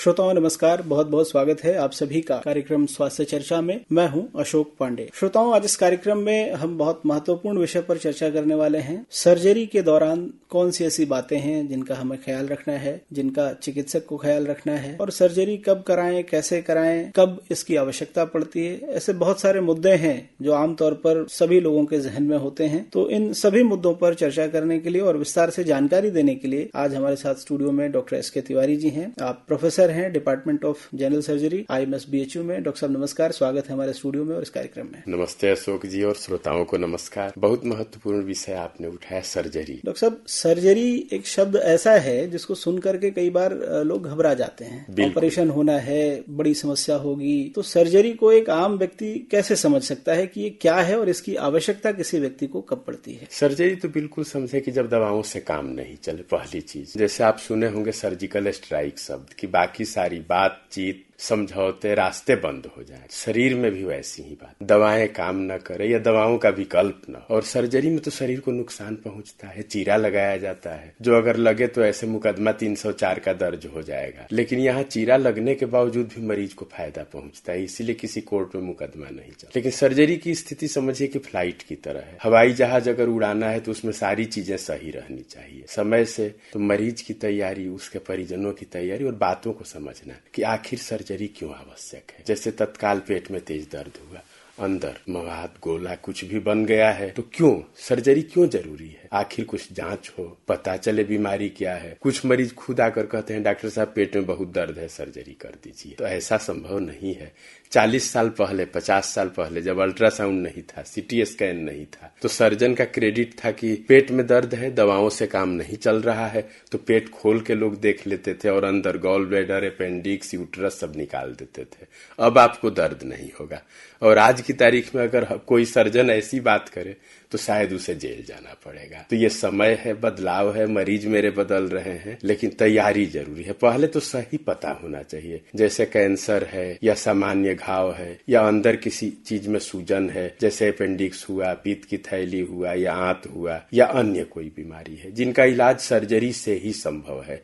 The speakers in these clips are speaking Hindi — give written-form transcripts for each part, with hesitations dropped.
श्रोताओं नमस्कार, बहुत बहुत स्वागत है आप सभी का कार्यक्रम स्वास्थ्य चर्चा में। मैं हूं अशोक पांडे। श्रोताओं, आज इस कार्यक्रम में हम बहुत महत्वपूर्ण विषय पर चर्चा करने वाले हैं। सर्जरी के दौरान कौन सी ऐसी बातें हैं जिनका हमें ख्याल रखना है, जिनका चिकित्सक को ख्याल रखना है, और सर्जरी कब कराएं, कैसे कराएं, कब इसकी आवश्यकता पड़ती है। ऐसे बहुत सारे मुद्दे हैं जो आमतौर पर सभी लोगों के जहन में होते हैं। तो इन सभी मुद्दों पर चर्चा करने के लिए और विस्तार से जानकारी देने के लिए आज हमारे साथ स्टूडियो में डॉक्टर एस के तिवारी जी हैं। आप प्रोफेसर हैं department of general surgery IMS BHU में। डॉक्टर साहब नमस्कार, स्वागत है हमारे स्टूडियो में और इस कार्यक्रम में। नमस्ते अशोक जी और श्रोताओं को नमस्कार। बहुत महत्वपूर्ण विषय आपने उठाया, सर्जरी। डॉक्टर साहब, सर्जरी एक शब्द ऐसा है जिसको सुन करके कई बार लोग घबरा जाते हैं। ऑपरेशन होना है, बड़ी समस्या होगी। तो सर्जरी को एक आम व्यक्ति कैसे समझ सकता है कि ये क्या है और इसकी आवश्यकता किसी व्यक्ति को कब पड़ती है? सर्जरी तो बिल्कुल समझे कि जब दवाओं से काम नहीं चले। पहली चीज, जैसे आप सुने होंगे सर्जिकल स्ट्राइक शब्द की, बाकी सारी बातचीत, समझौते, रास्ते बंद हो जाए। शरीर में भी वैसी ही बात, दवाएं काम न करे या दवाओं का विकल्प न। और सर्जरी में तो शरीर को नुकसान पहुंचता है, चीरा लगाया जाता है जो अगर लगे तो ऐसे मुकदमा 304 का दर्ज हो जाएगा। लेकिन यहाँ चीरा लगने के बावजूद भी मरीज को फायदा पहुंचता है, इसीलिए किसी कोर्ट में मुकदमा नहीं चलता। लेकिन सर्जरी की स्थिति समझिए कि फ्लाइट की तरह है। हवाई जहाज अगर उड़ाना है तो उसमें सारी चीजें सही रहनी चाहिए समय से। तो मरीज की तैयारी, उसके परिजनों की तैयारी और बातों को समझना कि आखिर सर्जरी क्यों आवश्यक है। जैसे तत्काल पेट में तेज दर्द हुआ, अंदर मवाद, गोला कुछ भी बन गया है, तो क्यों सर्जरी क्यों जरूरी है? आखिर कुछ जांच हो, पता चले बीमारी क्या है। कुछ मरीज खुद आकर कहते हैं डॉक्टर साहब पेट में बहुत दर्द है, सर्जरी कर दीजिए। तो ऐसा संभव नहीं है। 40 साल पहले, 50 साल पहले जब अल्ट्रासाउंड नहीं था, CT स्कैन नहीं था, तो सर्जन का क्रेडिट था कि पेट में दर्द है, दवाओं से काम नहीं चल रहा है, तो पेट खोल के लोग देख लेते थे और अंदर गॉल ब्लैडर, अपेंडिक्स, यूट्रस सब निकाल देते थे। अब आपको दर्द नहीं होगा। और आज की तारीख में अगर कोई सर्जन ऐसी बात करे तो शायद उसे जेल जाना पड़ेगा। तो ये समय है, बदलाव है, मरीज मेरे बदल रहे हैं, लेकिन तैयारी जरूरी है। पहले तो सही पता होना चाहिए। जैसे कैंसर है या सामान्य घाव है या अंदर किसी चीज में सूजन है, जैसे अपेंडिक्स हुआ, पित्त की थैली हुआ या आंत हुआ या अन्य कोई बीमारी है जिनका इलाज सर्जरी से ही संभव है।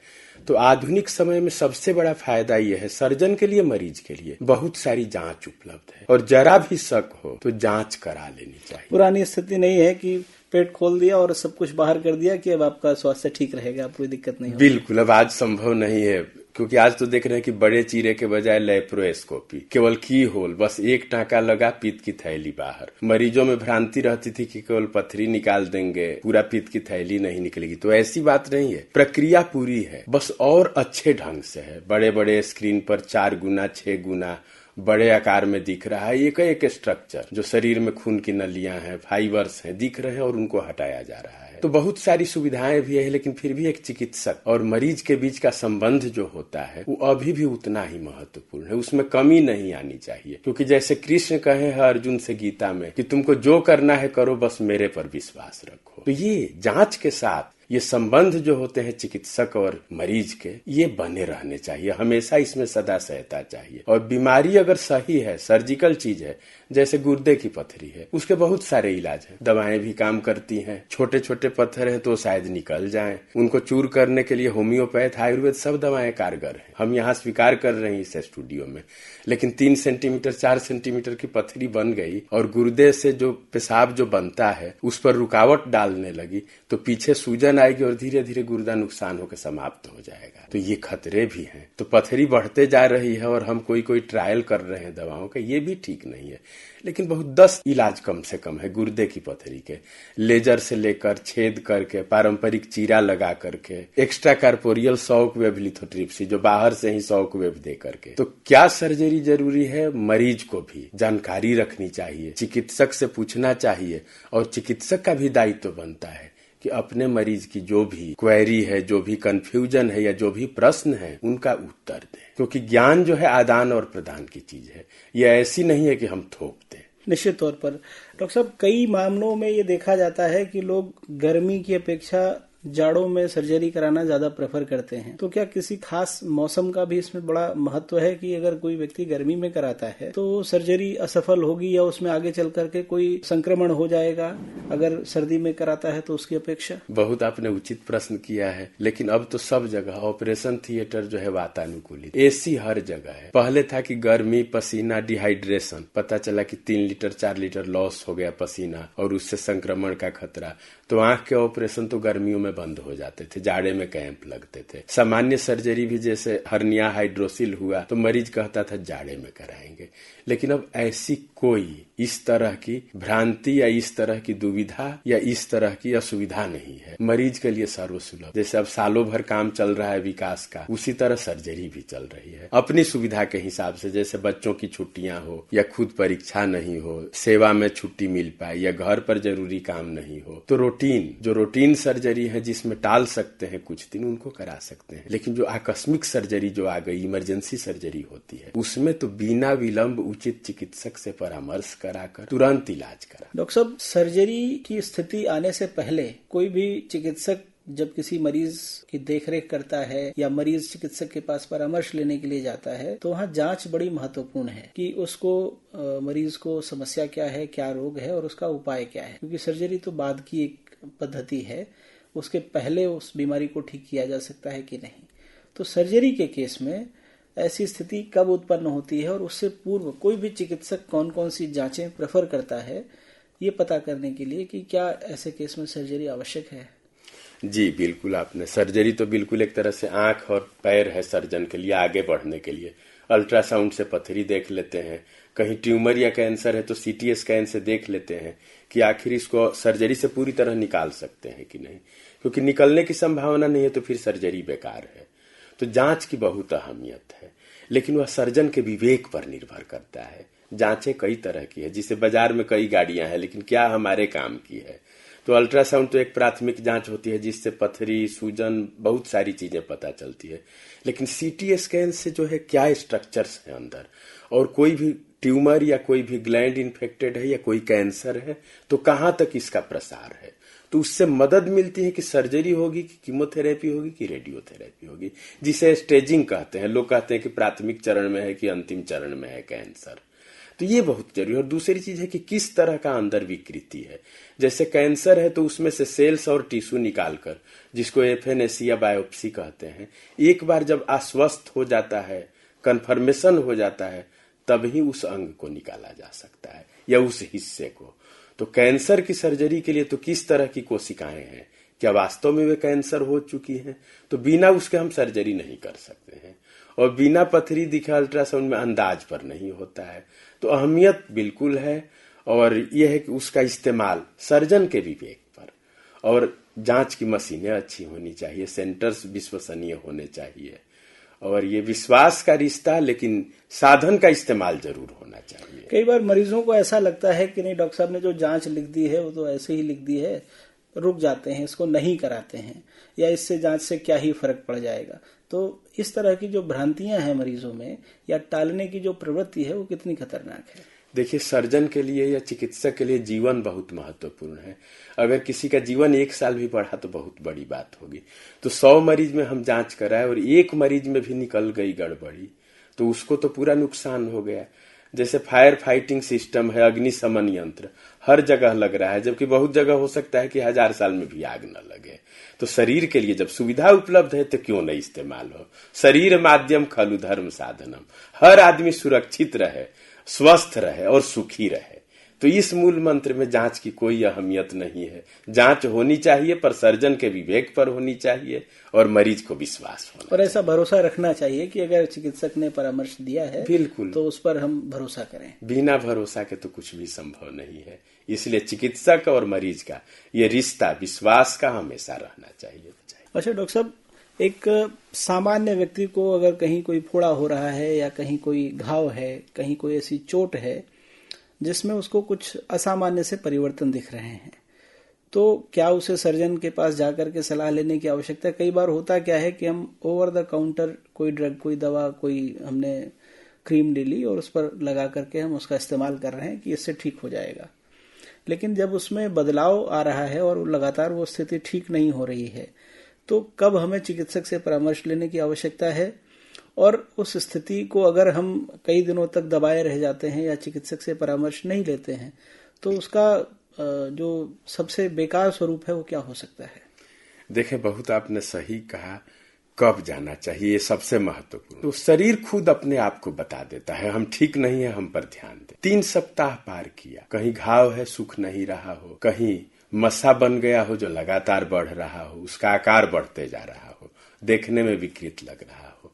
तो आधुनिक समय में सबसे बड़ा फायदा यह है, सर्जन के लिए, मरीज के लिए बहुत सारी जांच उपलब्ध है और जरा भी शक हो तो जांच करा लेनी चाहिए। पुरानी स्थिति नहीं है कि पेट खोल दिया और सब कुछ बाहर कर दिया कि अब आपका स्वास्थ्य ठीक रहेगा, कोई दिक्कत नहीं होगी। बिल्कुल, अब आज संभव नहीं है, क्योंकि आज तो देख रहे हैं कि बड़े चीरे के बजाय लेप्रोस्कोपी, केवल की होल, बस एक टाँका लगा, पित्त की थैली बाहर। मरीजों में भ्रांति रहती थी कि केवल पथरी निकाल देंगे, पूरा पित्त की थैली नहीं निकलेगी। तो ऐसी बात नहीं है, प्रक्रिया पूरी है, बस और अच्छे ढंग से है। बड़े बड़े स्क्रीन पर 4 गुना 6 गुना बड़े आकार में दिख रहा है। एक स्ट्रक्चर जो शरीर में खून की नलियां हैं, फाइबर्स हैं, दिख रहे हैं और उनको हटाया जा रहा है। तो बहुत सारी सुविधाएं भी है, लेकिन फिर भी एक चिकित्सक और मरीज के बीच का संबंध जो होता है वो अभी भी उतना ही महत्वपूर्ण है। उसमें कमी नहीं आनी चाहिए, क्योंकि जैसे कृष्ण कहे हैं अर्जुन से गीता में कि तुमको जो करना है करो, बस मेरे पर विश्वास रखो। तो ये जांच के साथ ये संबंध जो होते हैं चिकित्सक और मरीज के, ये बने रहने चाहिए हमेशा। इसमें सदा सहता चाहिए। और बीमारी अगर सही है, सर्जिकल चीज है, जैसे गुर्दे की पथरी है, उसके बहुत सारे इलाज हैं, दवाएं भी काम करती हैं। छोटे छोटे पत्थर हैं तो शायद निकल जाएं, उनको चूर करने के लिए होम्योपैथ, आयुर्वेद सब दवाएं कारगर हैं। हम यहाँ स्वीकार कर रहे हैं इस स्टूडियो में। लेकिन 3 सेंटीमीटर 4 सेंटीमीटर की पथरी बन गई और गुर्दे से जो पेशाब जो बनता है उस पर रुकावट डालने लगी, तो पीछे सूजन आएगी और धीरे धीरे गुर्दा नुकसान होकर समाप्त हो जाएगा। तो ये खतरे भी हैं। तो पथरी बढ़ते जा रही है और हम कोई ट्रायल कर रहे हैं दवाओं का, ये भी ठीक नहीं है। लेकिन बहुत 10 इलाज कम से कम है गुर्दे की पथरी के, लेजर से लेकर छेद करके, पारंपरिक चीरा लगा करके, extra corporeal shock wave lithotripsy जो बाहर से ही शॉक वेव दे करके। तो क्या सर्जरी जरूरी है? मरीज को भी जानकारी रखनी चाहिए, चिकित्सक से पूछना चाहिए और चिकित्सक का भी दायित्व बनता है कि अपने मरीज की जो भी क्वेरी है, जो भी कंफ्यूजन है या जो भी प्रश्न है, उनका उत्तर दें। क्योंकि ज्ञान जो है आदान और प्रदान की चीज है, ये ऐसी नहीं है कि हम थोप दें। निश्चित तौर पर डॉक्टर साहब, कई मामलों में ये देखा जाता है कि लोग गर्मी की अपेक्षा जाड़ों में सर्जरी कराना ज्यादा प्रेफर करते हैं, तो क्या किसी खास मौसम का भी इसमें बड़ा महत्व है कि अगर कोई व्यक्ति गर्मी में कराता है तो सर्जरी असफल होगी या उसमें आगे चल करके कोई संक्रमण हो जाएगा अगर सर्दी में कराता है तो उसकी अपेक्षा? बहुत आपने उचित प्रश्न किया है, लेकिन अब तो सब जगह ऑपरेशन थिएटर जो है वातानुकूलित, एसी हर जगह है। पहले था कि गर्मी, पसीना, डिहाइड्रेशन, पता चला कि 3 लीटर 4 लीटर लॉस हो गया पसीना और उससे संक्रमण का खतरा, तो आंख के ऑपरेशन तो गर्मियों में बंद हो जाते थे, जाड़े में कैंप लगते थे। सामान्य सर्जरी भी जैसे हर्निया, हाइड्रोसिल हुआ तो मरीज कहता था जाड़े में कराएंगे। लेकिन अब ऐसी कोई इस तरह की भ्रांति या इस तरह की दुविधा या इस तरह की असुविधा नहीं है। मरीज के लिए सर्वसुलभ, जैसे अब सालों भर काम चल रहा है विकास का, उसी तरह सर्जरी भी चल रही है अपनी सुविधा के हिसाब से। जैसे बच्चों की छुट्टियां हो या खुद परीक्षा नहीं हो, सेवा में छुट्टी मिल पाए या घर पर जरूरी काम नहीं हो, तो रूटीन सर्जरी है जिसमें टाल सकते हैं कुछ दिन, उनको करा सकते हैं। लेकिन जो आकस्मिक सर्जरी जो आ गई, इमरजेंसी सर्जरी होती है, उसमें तो बिना विलंब उचित चिकित्सक से परामर्श कराकर तुरंत इलाज करा। डॉक्टर साहब, सर्जरी की स्थिति आने से पहले कोई भी चिकित्सक जब किसी मरीज की देखरेख करता है या मरीज चिकित्सक के पास परामर्श लेने के लिए जाता है तो वहाँ जांच बड़ी महत्वपूर्ण है कि उसको मरीज को समस्या क्या है, क्या रोग है और उसका उपाय क्या है, क्योंकि सर्जरी तो बाद की एक पद्धति है, उसके पहले उस बीमारी को ठीक किया जा सकता है कि नहीं। तो सर्जरी के केस में ऐसी स्थिति कब उत्पन्न होती है और उससे पूर्व कोई भी चिकित्सक कौन कौन सी जांचें प्रेफर करता है, ये पता करने के लिए कि क्या ऐसे केस में सर्जरी आवश्यक है? जी बिल्कुल, आपने सर्जरी तो बिल्कुल एक तरह से आंख और पैर है सर्जन के लिए आगे बढ़ने के लिए। अल्ट्रासाउंड से पथरी देख लेते हैं, कहीं ट्यूमर या कैंसर है तो सीटी स्कैन से देख लेते हैं कि आखिर इसको सर्जरी से पूरी तरह निकाल सकते हैं कि नहीं, क्योंकि निकलने की संभावना नहीं है तो फिर सर्जरी बेकार है। तो जांच की बहुत अहमियत है, लेकिन वह सर्जन के विवेक पर निर्भर करता है। जांचें कई तरह की है, जिसे बाजार में कई गाड़ियां हैं, लेकिन क्या हमारे काम की है। तो अल्ट्रासाउंड तो एक प्राथमिक जांच होती है जिससे पथरी, सूजन, बहुत सारी चीजें पता चलती है। लेकिन सीटी स्कैन से जो है क्या स्ट्रक्चर्स है अंदर, और कोई भी ट्यूमर या कोई भी ग्लैंड इन्फेक्टेड है या कोई कैंसर है तो कहां तक इसका प्रसार है, तो उससे मदद मिलती है कि सर्जरी होगी कि कीमोथेरेपी होगी कि रेडियोथेरेपी होगी, जिसे स्टेजिंग कहते हैं। लोग कहते हैं कि प्राथमिक चरण में है कि अंतिम चरण में है कैंसर, तो ये बहुत जरूरी है। और दूसरी चीज है कि किस तरह का अंदर विकृति है। जैसे कैंसर है तो उसमें से सेल्स और टिश्यू निकालकर, जिसको एफएनएसी या बायोप्सी कहते हैं, एक बार जब आश्वस्त हो जाता है, कंफर्मेशन हो जाता है, तभी उस अंग को निकाला जा सकता है या उस हिस्से को। तो कैंसर की सर्जरी के लिए तो किस तरह की कोशिकाएं हैं, क्या वास्तव में वे कैंसर हो चुकी हैं, तो बिना उसके हम सर्जरी नहीं कर सकते हैं। और बिना पथरी दिखे अल्ट्रासाउंड में अंदाज पर नहीं होता है। तो अहमियत बिल्कुल है, और यह है कि उसका इस्तेमाल सर्जन के विवेक पर, और जांच की मशीनें अच्छी होनी चाहिए, सेंटर्स विश्वसनीय होने चाहिए, और ये विश्वास का रिश्ता, लेकिन साधन का इस्तेमाल जरूर होना चाहिए। कई बार मरीजों को ऐसा लगता है कि नहीं, डॉक्टर साहब ने जो जांच लिख दी है वो तो ऐसे ही लिख दी है, रुक जाते हैं, इसको नहीं कराते हैं, या इससे जांच से क्या ही फर्क पड़ जाएगा। तो इस तरह की जो भ्रांतियां हैं मरीजों में या टालने की जो प्रवृत्ति है वो कितनी खतरनाक है? देखिए, सर्जन के लिए या चिकित्सक के लिए जीवन बहुत महत्वपूर्ण है। अगर किसी का जीवन 1 साल भी बढ़ा तो बहुत बड़ी बात होगी। तो 100 मरीज में हम जांच कराए और 1 मरीज में भी निकल गई गड़बड़ी, तो उसको तो पूरा नुकसान हो गया। जैसे फायर फाइटिंग सिस्टम है, अग्निशमन यंत्र हर जगह लग रहा है, जबकि बहुत जगह हो सकता है कि 1000 साल में भी आग न लगे। तो शरीर के लिए जब सुविधा उपलब्ध है तो क्यों नहीं इस्तेमाल हो। शरीर माध्यम खलु धर्म साधनम, हर आदमी सुरक्षित रहे, स्वस्थ रहे और सुखी रहे। तो इस मूल मंत्र में जांच की कोई अहमियत नहीं है। जांच होनी चाहिए, पर सर्जन के विवेक पर होनी चाहिए और मरीज को विश्वास होना और ऐसा भरोसा रखना चाहिए कि अगर चिकित्सक ने परामर्श दिया है बिल्कुल तो उस पर हम भरोसा करें। बिना भरोसा के तो कुछ भी संभव नहीं है। इसलिए चिकित्सक और मरीज का ये रिश्ता विश्वास का हमेशा रहना चाहिए। अच्छा डॉक्टर साहब, एक सामान्य व्यक्ति को अगर कहीं कोई फोड़ा हो रहा है या कहीं कोई घाव है, कहीं कोई ऐसी चोट है जिसमें उसको कुछ असामान्य से परिवर्तन दिख रहे हैं, तो क्या उसे सर्जन के पास जाकर के सलाह लेने की आवश्यकता है? कई बार होता क्या है कि हम ओवर द काउंटर कोई ड्रग, कोई दवा, कोई हमने क्रीम ले ली और उस पर लगा करके हम उसका इस्तेमाल कर रहे हैं कि इससे ठीक हो जाएगा, लेकिन जब उसमें बदलाव आ रहा है और लगातार वो स्थिति ठीक नहीं हो रही है, तो कब हमें चिकित्सक से परामर्श लेने की आवश्यकता है? और उस स्थिति को अगर हम कई दिनों तक दबाए रह जाते हैं या चिकित्सक से परामर्श नहीं लेते हैं, तो उसका जो सबसे बेकार स्वरूप है वो क्या हो सकता है? देखें, बहुत आपने सही कहा। कब जाना चाहिए, ये सबसे महत्वपूर्ण। तो शरीर खुद अपने आप को बता देता है हम ठीक नहीं है, हम पर ध्यान दें। 3 सप्ताह पार किया, कहीं घाव है, सूख नहीं रहा हो, कहीं मस्सा बन गया हो जो लगातार बढ़ रहा हो, उसका आकार बढ़ते जा रहा हो, देखने में विकृत लग रहा हो,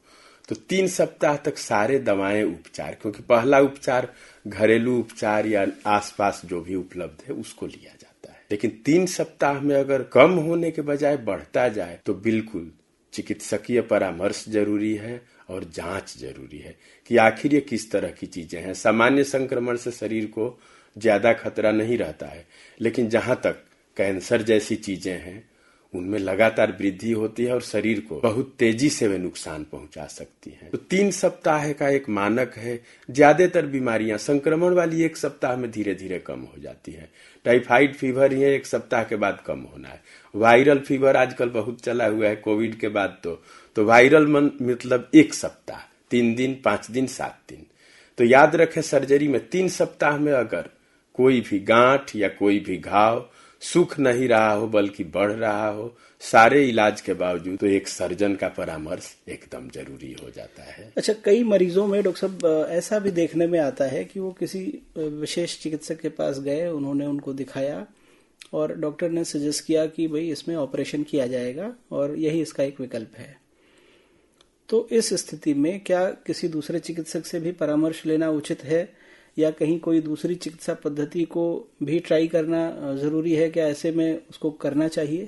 तो 3 सप्ताह तक सारे दवाएं उपचार, क्योंकि पहला उपचार घरेलू उपचार या आसपास जो भी उपलब्ध है उसको लिया जाता है। लेकिन 3 सप्ताह में अगर कम होने के बजाय बढ़ता जाए तो बिल्कुल चिकित्सकीय परामर्श जरूरी है और जांच जरूरी है कि आखिर ये किस तरह की चीजें हैं। सामान्य संक्रमण से शरीर को ज्यादा खतरा नहीं रहता है, लेकिन जहां तक कैंसर जैसी चीजें हैं उनमें लगातार वृद्धि होती है और शरीर को बहुत तेजी से वे नुकसान पहुंचा सकती हैं। तो 3 सप्ताह का एक मानक है। ज्यादातर बीमारियां संक्रमण वाली 1 सप्ताह में धीरे धीरे कम हो जाती है। टाइफाइड फीवर ही 1 सप्ताह के बाद कम होना है। वायरल फीवर आजकल बहुत चला हुआ है कोविड के बाद, तो वायरल मतलब 1 सप्ताह, 3 दिन, 5 दिन, 7 दिन। तो याद रखें, सर्जरी में 3 सप्ताह में अगर कोई भी गांठ या कोई भी घाव सूख नहीं रहा हो बल्कि बढ़ रहा हो, सारे इलाज के बावजूद, तो एक सर्जन का परामर्श एकदम जरूरी हो जाता है। अच्छा, कई मरीजों में डॉक्टर साहब ऐसा भी देखने में आता है कि वो किसी विशेष चिकित्सक के पास गए, उन्होंने उनको दिखाया और डॉक्टर ने सजेस्ट किया कि भाई इसमें ऑपरेशन किया जाएगा और यही इसका एक विकल्प है। तो इस स्थिति में क्या किसी दूसरे चिकित्सक से भी परामर्श लेना उचित है या कहीं कोई दूसरी चिकित्सा पद्धति को भी ट्राई करना जरूरी है? क्या ऐसे में उसको करना चाहिए?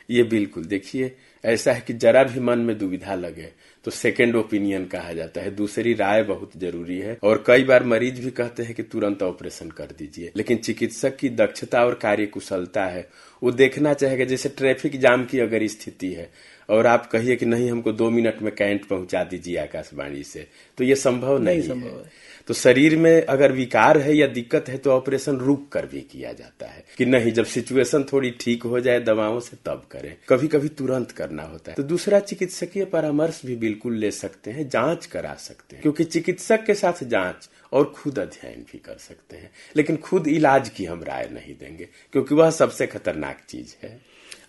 ये बिल्कुल, देखिए, ऐसा है कि जरा भी मन में दुविधा लगे तो सेकेंड ओपिनियन कहा जाता है, दूसरी राय बहुत जरूरी है। और कई बार मरीज भी कहते हैं कि तुरंत ऑपरेशन कर दीजिए, लेकिन चिकित्सक की दक्षता और कार्यकुशलता है, वो देखना चाहेगा। जैसे ट्रैफिक जाम की अगर स्थिति है और आप कहिए कि नहीं हमको 2 मिनट में कैंट पहुंचा दीजिए आकाशवाणी से, तो ये संभव नहीं है। तो शरीर में अगर विकार है या दिक्कत है तो ऑपरेशन रुक कर भी किया जाता है कि नहीं, जब सिचुएशन थोड़ी ठीक हो जाए दवाओं से तब करें। कभी कभी तुरंत करना होता है। तो दूसरा चिकित्सकीय परामर्श भी बिल्कुल ले सकते हैं, जांच करा सकते हैं, क्योंकि चिकित्सक के साथ जांच और खुद अध्ययन भी कर सकते हैं। लेकिन खुद इलाज की हम राय नहीं देंगे क्योंकि वह सबसे खतरनाक चीज है।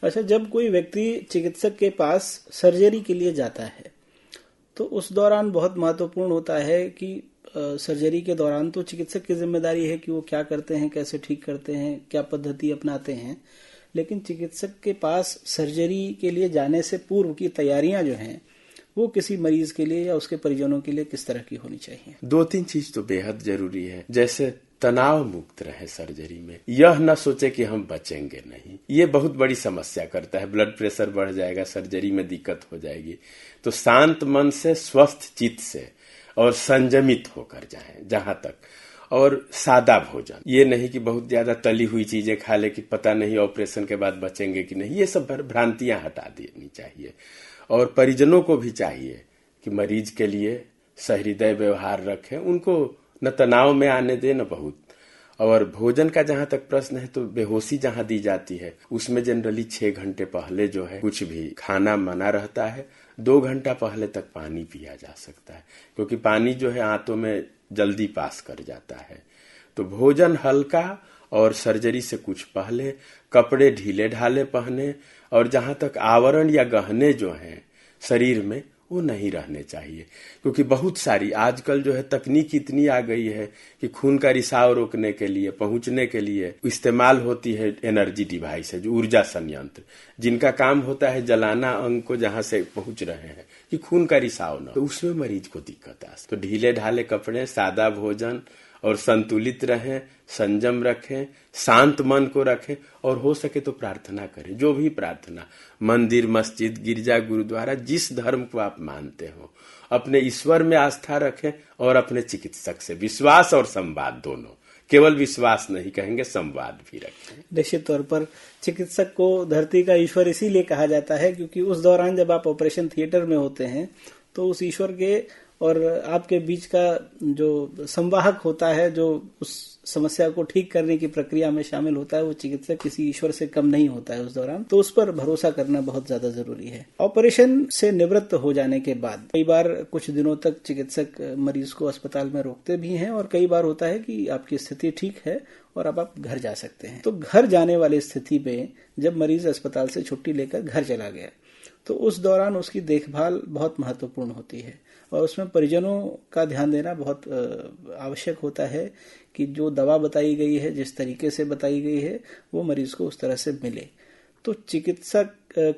अच्छा, जब कोई व्यक्ति चिकित्सक के पास सर्जरी के लिए जाता है तो उस दौरान बहुत महत्वपूर्ण होता है कि सर्जरी के दौरान तो चिकित्सक की जिम्मेदारी है कि वो क्या करते हैं, कैसे ठीक करते हैं, क्या पद्धति अपनाते हैं, लेकिन चिकित्सक के पास सर्जरी के लिए जाने से पूर्व की तैयारियां जो हैं वो किसी मरीज के लिए या उसके परिजनों के लिए किस तरह की होनी चाहिए? 2-3 चीज तो बेहद जरूरी है। जैसे तनाव मुक्त रहे सर्जरी में, यह न सोचे कि हम बचेंगे नहीं, ये बहुत बड़ी समस्या करता है। ब्लड प्रेशर बढ़ जाएगा, सर्जरी में दिक्कत हो जाएगी। तो शांत मन से, स्वस्थ चित्त से और संयमित होकर जाएं जहां तक। और सादा भोजन, ये नहीं कि बहुत ज्यादा तली हुई चीजें खा ले कि पता नहीं ऑपरेशन के बाद बचेंगे कि नहीं, ये सब भ्रांतियां हटा देनी चाहिए। और परिजनों को भी चाहिए कि मरीज के लिए सहृदय व्यवहार रखें, उनको न तनाव में आने दें न बहुत। और भोजन का जहां तक प्रश्न है तो बेहोशी जहां दी जाती है उसमें जनरली 6 घंटे पहले जो है कुछ भी खाना मना रहता है। 2 घंटा पहले तक पानी पिया जा सकता है क्योंकि पानी जो है आंतों में जल्दी पास कर जाता है। तो भोजन हल्का और सर्जरी से कुछ पहले कपड़े ढीले ढाले पहने और जहां तक आवरण या गहने जो हैं शरीर में वो नहीं रहने चाहिए क्योंकि बहुत सारी आजकल जो है तकनीक इतनी आ गई है कि खून का रिसाव रोकने के लिए, पहुंचने के लिए इस्तेमाल होती है एनर्जी डिवाइस है, जो ऊर्जा संयंत्र, जिनका काम होता है जलाना अंग को जहां से पहुंच रहे हैं कि खून का रिसाव न, तो उसमें मरीज को दिक्कत आ। तो ढीले ढाले कपड़े, सादा भोजन और संतुलित रहें, संयम रखें, शांत मन को रखें और हो सके तो प्रार्थना करें। जो भी प्रार्थना, मंदिर, मस्जिद, गिरजा, गुरुद्वारा, जिस धर्म को आप मानते हो, अपने ईश्वर में आस्था रखें और अपने चिकित्सक से विश्वास और संवाद, दोनों, केवल विश्वास नहीं कहेंगे, संवाद भी रखें। निश्चित तौर पर चिकित्सक को धरती का ईश्वर इसीलिए कहा जाता है क्योंकि उस दौरान जब आप ऑपरेशन थिएटर में होते हैं तो उस ईश्वर के और आपके बीच का जो संवाहक होता है, जो उस समस्या को ठीक करने की प्रक्रिया में शामिल होता है, वो चिकित्सक किसी ईश्वर से कम नहीं होता है उस दौरान। तो उस पर भरोसा करना बहुत ज्यादा जरूरी है। ऑपरेशन से निवृत्त हो जाने के बाद कई बार कुछ दिनों तक चिकित्सक मरीज को अस्पताल में रोकते भी हैं, और कई बार होता है कि आपकी स्थिति ठीक है और अब आप घर जा सकते हैं। तो घर जाने वाली स्थिति में जब मरीज अस्पताल से छुट्टी लेकर घर चला गया, तो उस दौरान उसकी देखभाल बहुत महत्वपूर्ण होती है, और उसमें परिजनों का ध्यान देना बहुत आवश्यक होता है कि जो दवा बताई गई है, जिस तरीके से बताई गई है, वो मरीज को उस तरह से मिले। तो चिकित्सक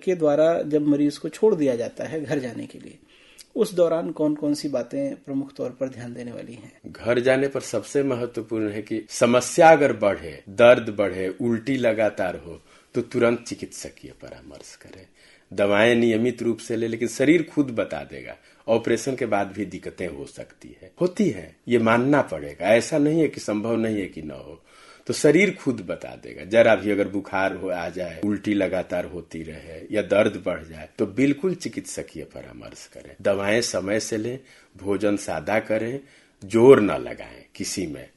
के द्वारा जब मरीज को छोड़ दिया जाता है घर जाने के लिए, उस दौरान कौन कौन सी बातें प्रमुख तौर पर ध्यान देने वाली हैं? घर जाने पर सबसे महत्वपूर्ण है कि समस्या अगर बढ़े, दर्द बढ़े, उल्टी लगातार हो, तो तुरंत चिकित्सकीय परामर्श करें। दवाएं नियमित रूप से ले, लेकिन शरीर खुद बता देगा। ऑपरेशन के बाद भी दिक्कतें हो सकती है, होती है, ये मानना पड़ेगा। ऐसा नहीं है कि संभव नहीं है कि न हो, तो शरीर खुद बता देगा। जरा भी अगर बुखार हो आ जाए, उल्टी लगातार होती रहे या दर्द बढ़ जाए, तो बिल्कुल चिकित्सकीय परामर्श करें। दवाएं समय से लें, भोजन सादा करें, जोर न लगाएं किसी में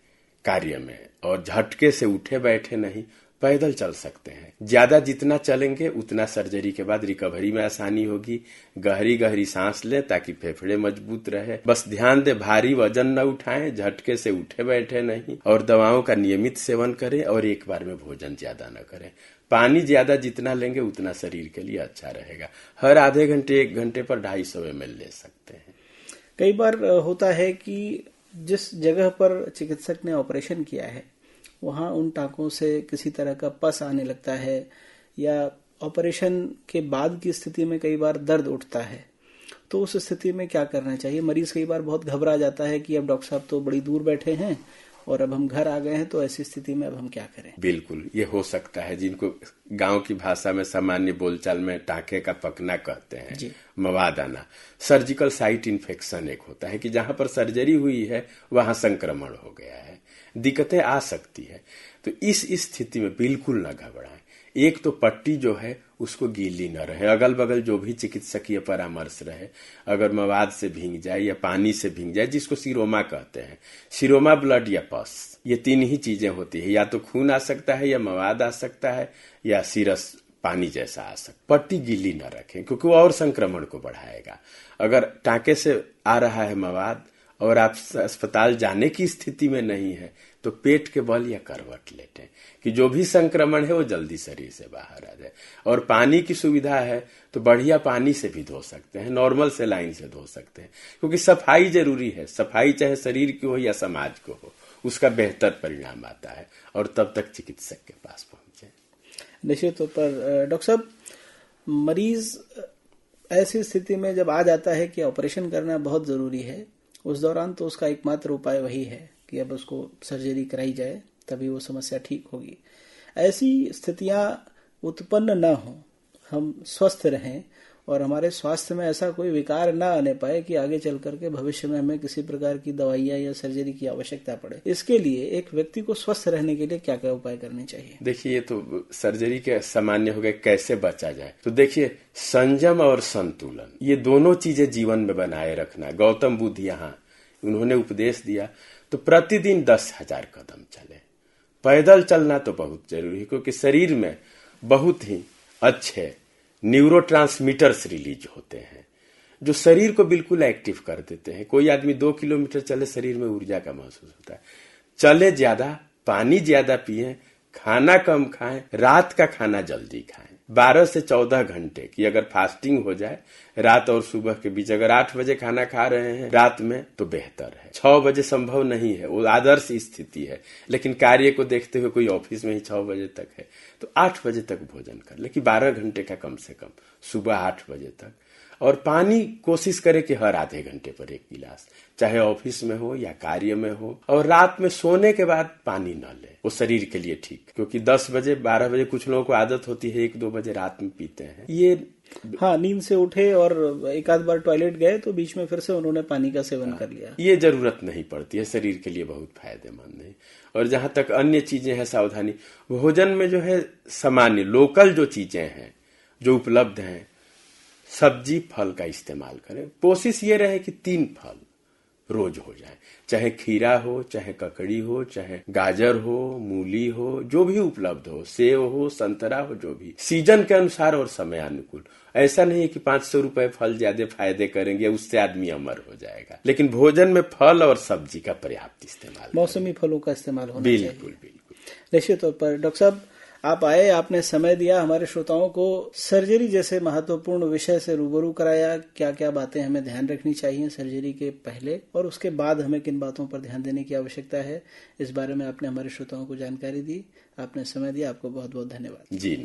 कार्य में, और झटके से उठे बैठे नहीं, पैदल चल सकते हैं। ज्यादा जितना चलेंगे उतना सर्जरी के बाद रिकवरी में आसानी होगी। गहरी गहरी सांस लें ताकि फेफड़े मजबूत रहे। बस ध्यान दें, भारी वजन न उठाएं, झटके से उठे बैठे नहीं, और दवाओं का नियमित सेवन करें, और एक बार में भोजन ज्यादा न करें। पानी ज्यादा जितना लेंगे उतना शरीर के लिए अच्छा रहेगा। हर आधे घंटे 1 घंटे पर 250 ml ले सकते हैं। कई बार होता है कि जिस जगह पर चिकित्सक ने ऑपरेशन किया है, वहां उन टांकों से किसी तरह का पस आने लगता है, या ऑपरेशन के बाद की स्थिति में कई बार दर्द उठता है। तो उस स्थिति में क्या करना चाहिए? मरीज कई बार बहुत घबरा जाता है कि अब डॉक्टर साहब तो बड़ी दूर बैठे हैं और अब हम घर आ गए हैं, तो ऐसी स्थिति में अब हम क्या करें? बिल्कुल, ये हो सकता है। जिनको गांव की भाषा में सामान्य बोलचाल में टांके का पकना कहते हैं, मवाद आना। सर्जिकल साइट इन्फेक्शन एक होता है कि जहां पर सर्जरी हुई है वहां संक्रमण हो गया है, दिक्कतें आ सकती है। तो इस स्थिति में बिल्कुल न घबराएं। एक तो पट्टी जो है उसको गीली न रहे, अगल बगल जो भी चिकित्सकीय परामर्श रहे, अगर मवाद से भींग जाए या पानी से भींग जाए, जिसको सिरोमा कहते हैं, सिरोमा ब्लड या पस, ये 3 ही चीजें होती है। या तो खून आ सकता है, या मवाद आ सकता है, या सीरस पानी जैसा आ सकता। पट्टी गीली न रखें क्योंकि वो और संक्रमण को बढ़ाएगा। अगर टांके से आ रहा है मवाद और आप अस्पताल जाने की स्थिति में नहीं है, तो पेट के बल या करवट लेटें कि जो भी संक्रमण है वो जल्दी शरीर से बाहर आ जाए। और पानी की सुविधा है तो बढ़िया पानी से भी धो सकते हैं, नॉर्मल सेलाइन से धो सकते हैं, क्योंकि सफाई जरूरी है। सफाई चाहे शरीर की हो या समाज को हो, उसका बेहतर परिणाम आता है। और तब तक चिकित्सक के पास पहुंचे। निश्चित तौर पर डॉक्टर साहब, मरीज ऐसी स्थिति में जब आ जाता है कि ऑपरेशन करना बहुत जरूरी है, उस दौरान तो उसका एकमात्र उपाय वही है कि अब उसको सर्जरी कराई जाए, तभी वो समस्या ठीक होगी। ऐसी स्थितियां उत्पन्न न हो, हम स्वस्थ रहें और हमारे स्वास्थ्य में ऐसा कोई विकार न आने पाए कि आगे चल करके भविष्य में हमें किसी प्रकार की दवाइयां या सर्जरी की आवश्यकता पड़े। इसके लिए एक व्यक्ति को स्वस्थ रहने के लिए क्या क्या उपाय करने चाहिए? देखिए, ये तो सर्जरी के सामान्य हो गए, कैसे बचा जाए। तो देखिए, संयम और संतुलन, ये दोनों चीजें जीवन में बनाए रखना। गौतम बुद्ध यहाँ उन्होंने उपदेश दिया, तो प्रतिदिन 10,000 कदम चले। पैदल चलना तो बहुत जरूरी है, क्योंकि शरीर में बहुत ही अच्छे न्यूरोट्रांसमीटर्स रिलीज होते हैं जो शरीर को बिल्कुल एक्टिव कर देते हैं। कोई आदमी 2 किलोमीटर चले, शरीर में ऊर्जा का महसूस होता है। चले ज्यादा, पानी ज्यादा पिए, खाना कम खाएं, रात का खाना जल्दी खाएं। 12 से 14 घंटे की अगर फास्टिंग हो जाए रात और सुबह के बीच, अगर 8 बजे खाना खा रहे हैं रात में तो बेहतर है। 6 बजे संभव नहीं है, वो आदर्श स्थिति है, लेकिन कार्य को देखते हुए कोई ऑफिस में ही 6 बजे तक है तो 8 बजे तक भोजन कर, लेकिन 12 घंटे का कम से कम, सुबह 8 बजे तक। और पानी कोशिश करें कि हर आधे घंटे पर 1 गिलास, चाहे ऑफिस में हो या कार्य में हो। और रात में सोने के बाद पानी न ले, वो शरीर के लिए ठीक, क्योंकि 10 बजे 12 बजे कुछ लोगों को आदत होती है 1-2 बजे रात में पीते हैं। ये हाँ, नींद से उठे और एक आध बार टॉयलेट गए तो बीच में फिर से उन्होंने पानी का सेवन कर लिया, ये जरूरत नहीं पड़ती है, शरीर के लिए बहुत फायदेमंद है। और जहां तक अन्य चीजें हैं, सावधानी, भोजन में जो है सामान्य लोकल जो चीजें हैं जो उपलब्ध हैं, सब्जी फल का इस्तेमाल करें। कोशिश ये रहे कि 3 फल रोज हो जाए, चाहे खीरा हो, चाहे ककड़ी हो, चाहे गाजर हो, मूली हो, जो भी उपलब्ध हो, सेब हो, संतरा हो, जो भी सीजन के अनुसार और समय अनुकूल। ऐसा नहीं है कि 500 रुपए फल ज्यादा फायदे करेंगे, उससे आदमी अमर हो जाएगा, लेकिन भोजन में फल और सब्जी का पर्याप्त इस्तेमाल, मौसमी फलों का इस्तेमाल होना चाहिए। बिल्कुल। निश्चित तौर पर डॉक्टर साहब आप आए, आपने समय दिया, हमारे श्रोताओं को सर्जरी जैसे महत्वपूर्ण विषय से रूबरू कराया। क्या क्या बातें हमें ध्यान रखनी चाहिए सर्जरी के पहले और उसके बाद हमें किन बातों पर ध्यान देने की आवश्यकता है, इस बारे में आपने हमारे श्रोताओं को जानकारी दी। आपने समय दिया, आपको बहुत बहुत धन्यवाद। जी नमस्कार।